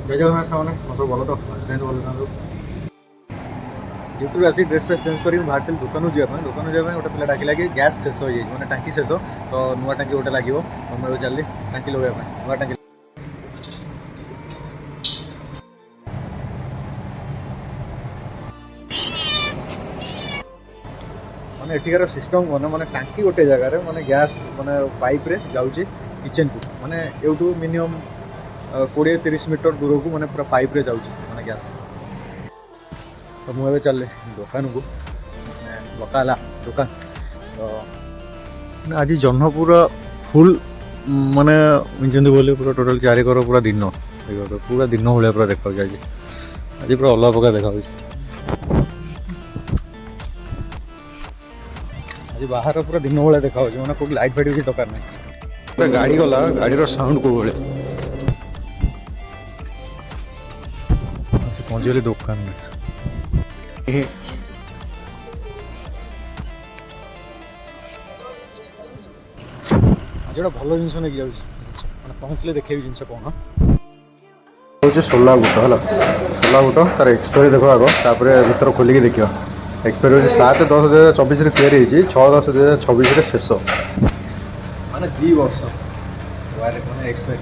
जय जगन्नाथ सामने सब भल तो आक्सीडेट भल था ड्यूटी आसी ड्रेस फ्रेस चेंज कर बाहर दुकान जावाई गोटे पिला डाकिला कि गैस शेष हो जाए मैंने टांकी शेष तो नुआ टांकी गोटे लगे तो मैं चलि टांकी लगे नुआ टांकी मैंने एठिकार सिस्टम कौन मैंने टांकी गोटे जगार मैंने गैस मैंने पाइप रे जाऊँगी किचन को मैंने यूँ मिनिमम 20-30 मीटर दूर को मैंने पूरा पाइप रे जाऊँगी मैंने गैस तो मुझे चल दुकान को बकाला दुकान तो आज जह्न पूरा फुल माने जमी बोले पूरा टोटाल 4 कर पूरा दिन भाया पूरा देखा आज पूरा अलग प्रकार देखा आज बाहर पूरा दिन भाया देखा मैंने कोई लाइट फाइट किसी दरकार ना गाड़ी गला गाड़ी साउंड को भाई पहुँचीगली दुकान में आज गोटे भल जिन नहीं जाऊँ पहुँचले देखे जिन कौन हूँ सोला बुट है सोला बुट तार एक्सपायरी देख आग तापर भर खोलिक देखा एक्सपायरी हूँ 7/10/2024 या 6/10/2026 शेष माने 2 वर्ष एक्सपायरी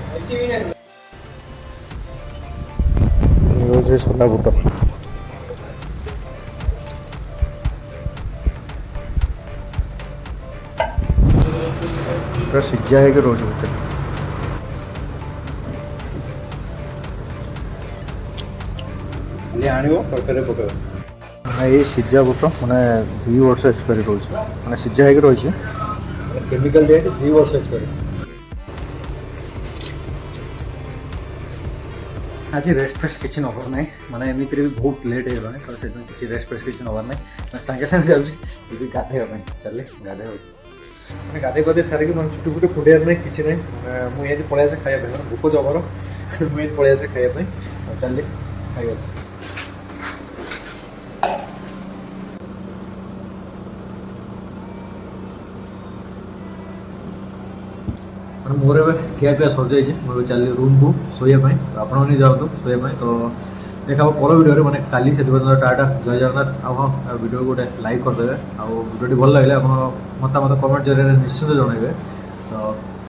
सोला बुट पूरा सिझा है कि रोज होते तरकारी पकड़ ये सिझा बुट मैंने 2 वर्ष एक्सपायरी रोज मैंने सिझा है कि रही केमिकल दिए 2 वर्ष एक्सपायरी आज रेस्ट फेस्ट किसी नबार ना माने एमती भी बहुत लेट होगा तो से किसी रेस्ट फेस्ट किसी नबार ना मैं सागे सागे जाऊँगी गाधेवा चले गाधे मैंने गाधे गाधे सारिक मैं चुटी फुटी फुटार ना कि ना मुझे पलि आसे खाया भोक जबर मुझे पलि आसे खायापी चल खाई मोर ए खिया पिया सर जाइए मुझे चल रूम को शोवाई तो आपने जातु शोवाई तो देखा पर भिडियो मैंने काली से टाटा जय जगन्नाथ आप वीडियो गोटे लाइक करदे आ भिडियो भल लगे आप मतामत कमेंट जरिए निश्चित जनइबे तो